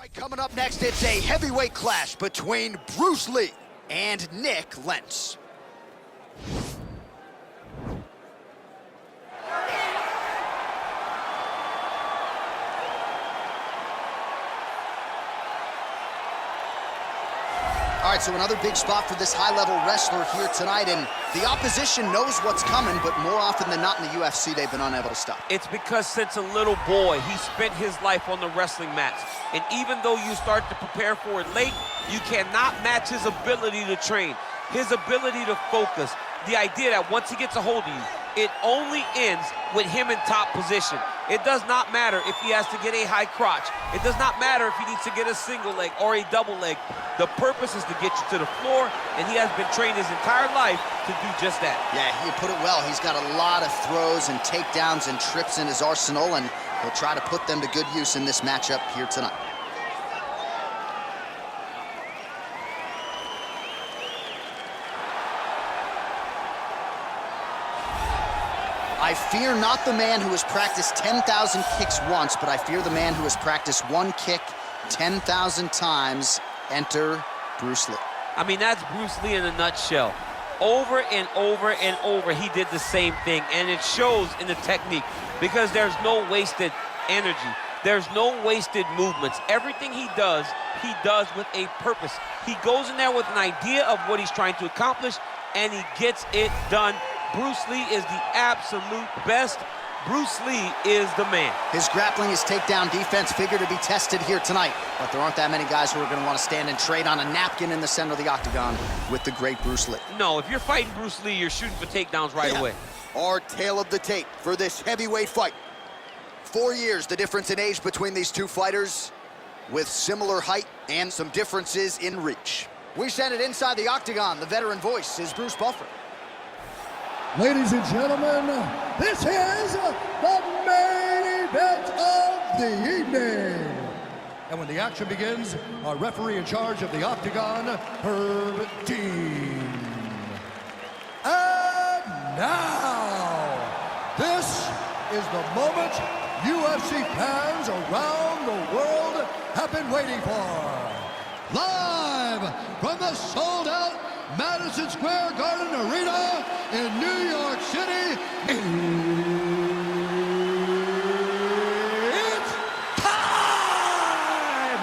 Right, coming up next, it's a heavyweight clash between Bruce Lee and Nik Lentz. All right, so another big spot for this high-level wrestler here tonight, and the opposition knows what's coming, but more often than not in the UFC, they've been unable to stop. It's because since a little boy, he spent his life on the wrestling mats. And even though you start to prepare for it late, you cannot match his ability to train, his ability to focus. The idea that once he gets a hold of you, it only ends with him in top position. It does not matter if he has to get a high crotch. It does not matter if he needs to get a single leg or a double leg. The purpose is to get you to the floor, and he has been trained his entire life to do just that. Yeah, you put it well. He's got a lot of throws and takedowns and trips in his arsenal, and he'll try to put them to good use in this matchup here tonight. I fear not the man who has practiced 10,000 kicks once, but I fear the man who has practiced one kick 10,000 times. Enter Bruce Lee. I mean, that's Bruce Lee in a nutshell. Over and over and over, he did the same thing, and it shows in the technique because there's no wasted energy. There's no wasted movements. Everything he does with a purpose. He goes in there with an idea of what he's trying to accomplish, and he gets it done. Bruce Lee is the absolute best. Bruce Lee is the man. His grappling, his takedown defense figure to be tested here tonight, but there aren't that many guys who are going to want to stand and trade on a napkin in the center of the octagon with the great Bruce Lee. No, if you're fighting Bruce Lee, you're shooting for takedowns right away. Our tale of the tape for this heavyweight fight. 4 years, the difference in age between these two fighters, with similar height and some differences in reach. We send it inside the octagon. The veteran voice is Bruce Buffer. Ladies and gentlemen, this is the main event of the evening. And when the action begins, our referee in charge of the octagon, Herb Dean. And now, this is the moment UFC fans around the world have been waiting for. Live from the sold-out Madison Square Garden Arena in New York City, it's time!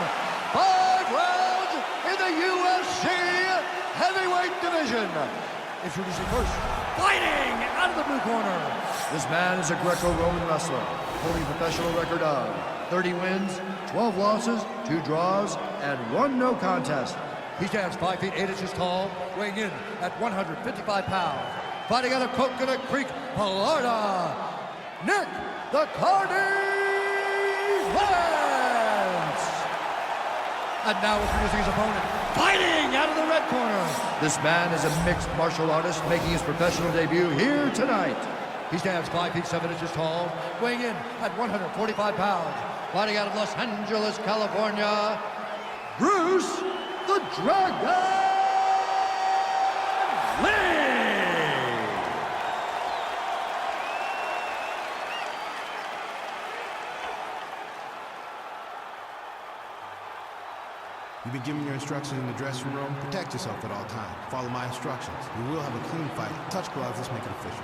5 rounds in the UFC heavyweight division. Introducing first, fighting out of the blue corner. This man is a Greco-Roman wrestler, holding a professional record of 30 wins, 12 losses, 2 draws, and 1 no contest. He stands 5 feet 8 inches tall, weighing in at 155 pounds. Fighting out of Coconut Creek, Florida, Nik the Carney Lentz. And now introducing his opponent, fighting out of the red corner. This man is a mixed martial artist making his professional debut here tonight. He stands 5 feet 7 inches tall, weighing in at 145 pounds. Fighting out of Los Angeles, California, Bruce the Dragon Lee! You've been given your instructions in the dressing room. Protect yourself at all times. Follow my instructions. We will have a clean fight. Touch gloves, let's make it official.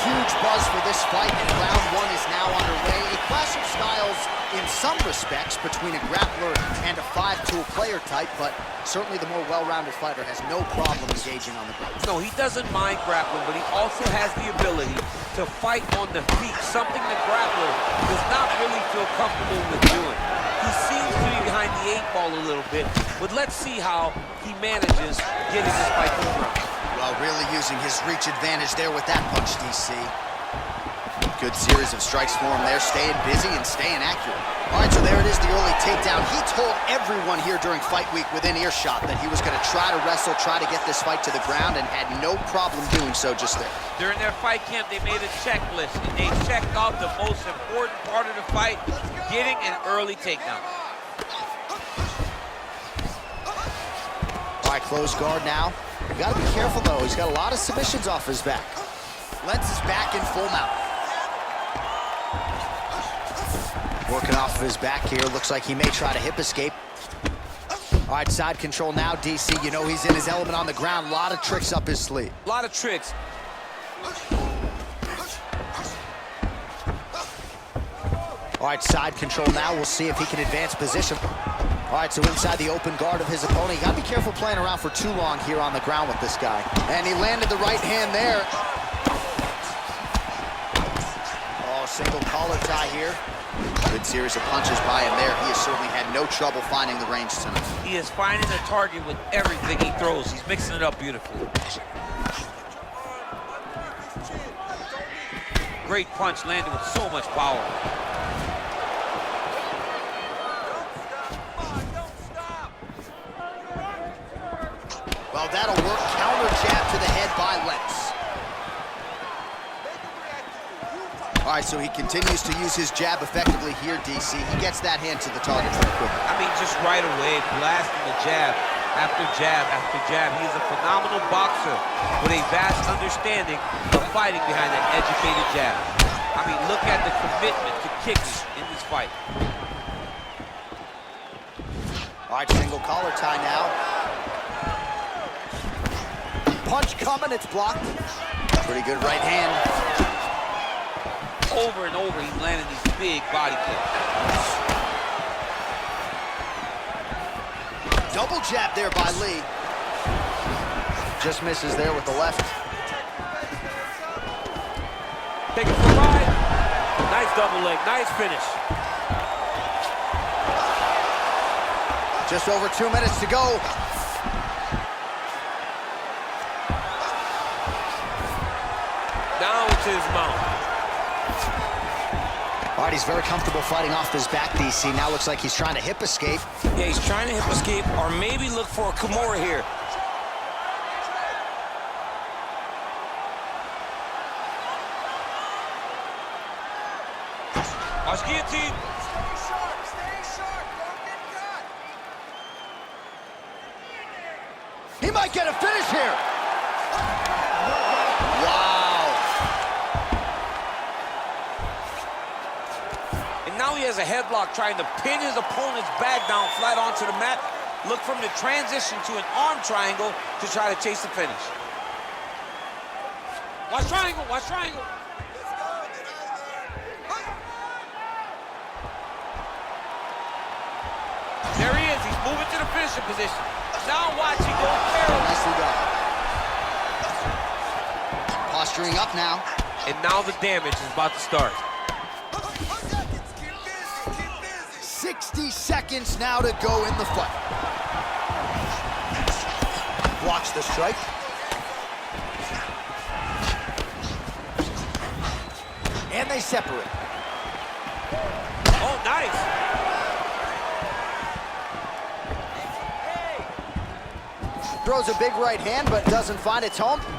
Huge buzz for this fight, and round 1 is now underway. A clash of styles in some respects between a grappler and a 5-tool player type, but certainly the more well-rounded fighter has no problem engaging on the ground. No, he doesn't mind grappling, but he also has the ability to fight on the feet, something the grappler does not really feel comfortable with doing. He seems to be behind the 8 ball a little bit, but let's see how he manages getting this fight to the ground. Well, really using his reach advantage there with that punch, DC. Good series of strikes for him there, staying busy and staying accurate. All right, so there it is, the early takedown. He told everyone here during fight week within earshot that he was going to try to wrestle, try to get this fight to the ground, and had no problem doing so just there. During their fight camp, they made a checklist, and they checked off the most important part of the fight, getting an early takedown. All right, close guard now. You gotta be careful, though. He's got a lot of submissions off his back. Lentz is back in full mount. Working off of his back here. Looks like he may try to hip escape. All right, side control now, DC. You know he's in his element on the ground. A lot of tricks up his sleeve. A lot of tricks. All right, side control now. We'll see if he can advance position. All right, so inside the open guard of his opponent. You gotta be careful playing around for too long here on the ground with this guy. And he landed the right hand there. Oh, single collar tie here. Good series of punches by him there. He has certainly had no trouble finding the range tonight. He is finding the target with everything he throws. He's mixing it up beautifully. Great punch landed with so much power. Well, that'll work. Counter jab to the head by Lentz. All right, so he continues to use his jab effectively here, DC. He gets that hand to the target very quickly. I mean, just right away, blasting the jab after jab after jab. He's a phenomenal boxer with a vast understanding of fighting behind an educated jab. I mean, look at the commitment to kicking in this fight. All right, single collar tie now. Punch coming, it's blocked. Pretty good right hand. Over and over, he's landing these big body kicks. Double jab there by Lee. Just misses there with the left. Take it for a ride. Nice double leg, nice finish. Just over 2 minutes to go. Down to his mount. All right, he's very comfortable fighting off his back, DC. Now looks like he's trying to hip escape. Yeah, he's trying to hip escape or maybe look for a Kimura here. Watch guillotine. Stay sharp, don't get cut. He might get a finish here. Wow. And now he has a headlock trying to pin his opponent's back down flat onto the mat. Look from the transition to an arm triangle to try to chase the finish. Watch triangle, watch triangle. There he is, he's moving to the finishing position. Now watch, he goes barrel. Nicely done. Posturing up now. And now the damage is about to start. 60 seconds now to go in the fight. Blocks the strike. And they separate. Oh, nice. Throws a big right hand, but doesn't find its home. Oh,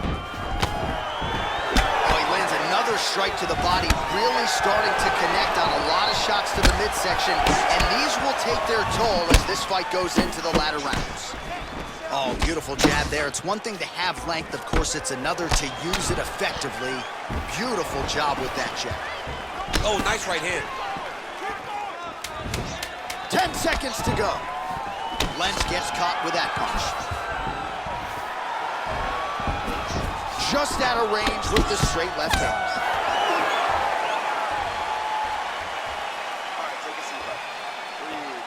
he lands another strike to the body, really starting to connect on a lot of shots to the midsection, and these will take their toll as this fight goes into the latter rounds. Oh, beautiful jab there. It's one thing to have length, of course, it's another to use it effectively. Beautiful job with that jab. Oh, nice right hand. 10 seconds to go. Lentz gets caught with that punch. Just out of range with the straight left hand. All right, take a seat, bud. Breathe.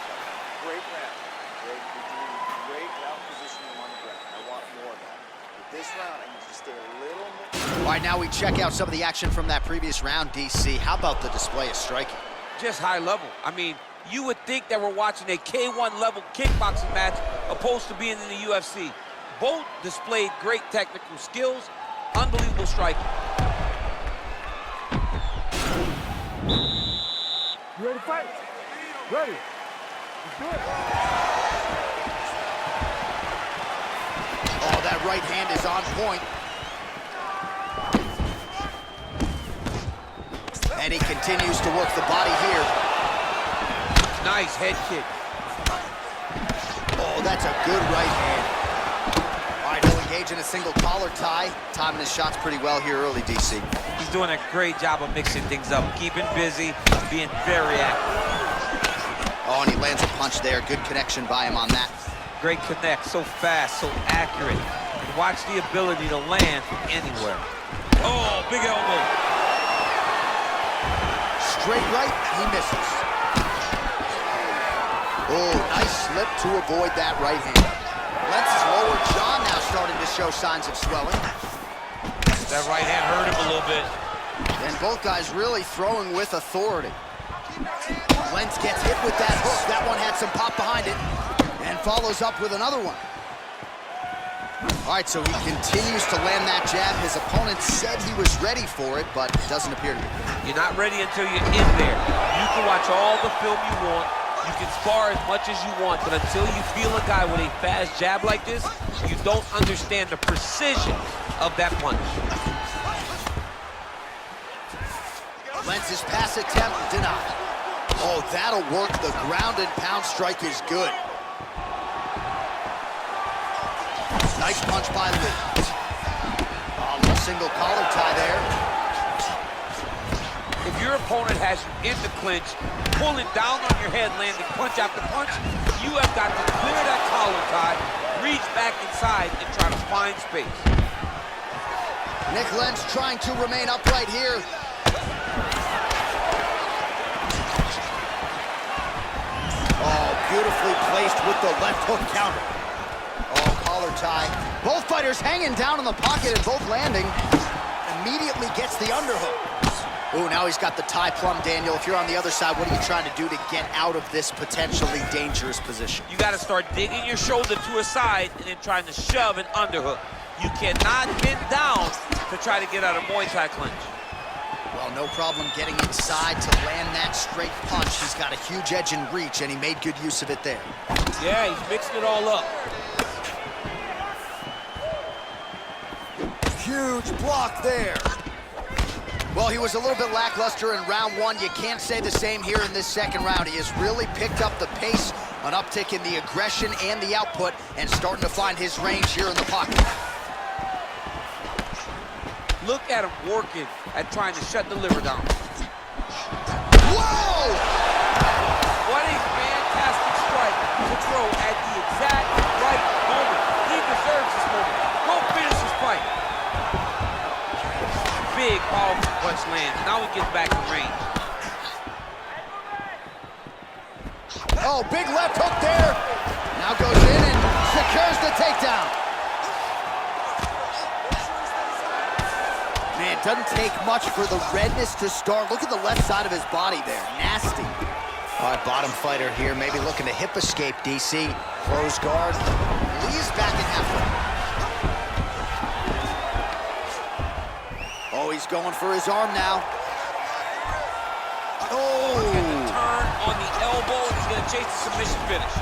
Great round. Great, you're doing great round positioning on the ground. I want more of that. With this round, I need you to stay a little more. All right, now we check out some of the action from that previous round, DC. How about the display of striking? Just high level. I mean, you would think that we're watching a K1 level kickboxing match opposed to being in the UFC. Both displayed great technical skills, unbelievable striking. You ready to fight? Ready. Let's do it. Oh, that right hand is on point. And he continues to work the body here. Nice head kick. Oh, that's a good right hand. All right, he'll engage in a single collar tie. Timing his shots pretty well here early, DC. He's doing a great job of mixing things up, keeping busy, being very active. Oh, and he lands a punch there. Good connection by him on that. Great connect, so fast, so accurate. And watch the ability to land from anywhere. Oh, big elbow. Straight right, he misses. Oh, nice slip to avoid that right hand. Lentz's lower jaw now starting to show signs of swelling. That right hand hurt him a little bit. And both guys really throwing with authority. Lentz gets hit with that hook. That one had some pop behind it. And follows up with another one. All right, so he continues to land that jab. His opponent said he was ready for it, but doesn't appear to be. You're not ready until you're in there. You can watch all the film you want. You can spar as much as you want, but until you feel a guy with a fast jab like this, you don't understand the precision of that punch. Lentz's pass attempt denied. Oh, that'll work. The ground and pound strike is good. Nice punch by Lee. Oh, little single collar tie there. If your opponent has you in the clinch, pulling down on your head, landing punch after punch, you have got to clear that collar tie, reach back inside, and try to find space. Nik Lentz trying to remain upright here. Oh, beautifully placed with the left hook counter. Oh, collar tie. Both fighters hanging down in the pocket and both landing. Immediately gets the underhook. Ooh, now he's got the tie plumb, Daniel. If you're on the other side, what are you trying to do to get out of this potentially dangerous position? You got to start digging your shoulder to a side and then trying to shove an underhook. You cannot bend down to try to get out of Muay Thai clinch. Well, no problem getting inside to land that straight punch. He's got a huge edge and reach, and he made good use of it there. Yeah, he's mixing it all up. Huge block there. Well, he was a little bit lackluster in round one. You can't say the same here in this second round. He has really picked up the pace, an uptick in the aggression and the output, and starting to find his range here in the pocket. Look at him working at trying to shut the liver down. Whoa! What a fantastic strike to throw at the exact right moment. He deserves this moment. Go finish this fight. Big, powerful punch lands. Now he gets back in range. Oh, big left hook there. Now goes in and secures the takedown. Man, it doesn't take much for the redness to start. Look at the left side of his body there. Nasty. All right, bottom fighter here, maybe looking to hip escape, DC. Close guard. Lee's back in halfway. Oh, he's going for his arm now. Oh! He's going to turn on the elbow, and he's going to chase the submission finish.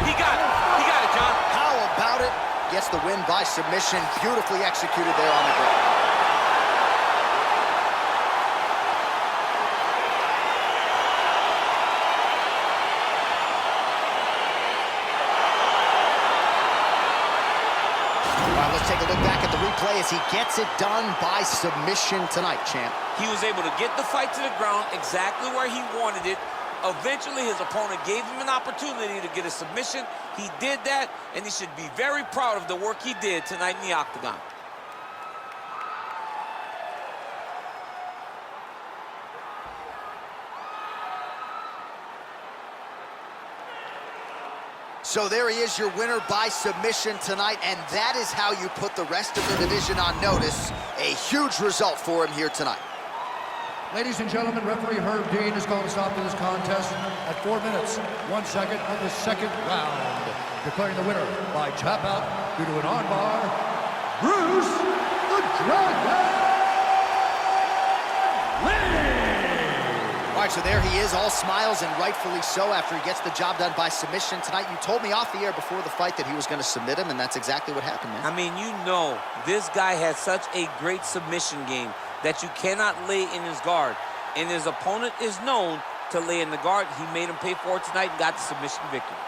He got it, John. How about it? Gets the win by submission. Beautifully executed there on the ground. All right, let's take a look back at the replay as he gets it done by submission tonight, champ. He was able to get the fight to the ground exactly where he wanted it. Eventually, his opponent gave him an opportunity to get a submission. He did that, and he should be very proud of the work he did tonight in the octagon. So there he is, your winner by submission tonight, and that is how you put the rest of the division on notice. A huge result for him here tonight. Ladies and gentlemen, referee Herb Dean has called a stop to this contest at 4 minutes, 1 second of the second round, declaring the winner by tap out due to an armbar, Bruce the Dragon Lee! All right, so there he is, all smiles, and rightfully so after he gets the job done by submission tonight. You told me off the air before the fight that he was going to submit him, and that's exactly what happened, man. I mean, you know, this guy has such a great submission game that you cannot lay in his guard. And his opponent is known to lay in the guard. He made him pay for it tonight and got the submission victory.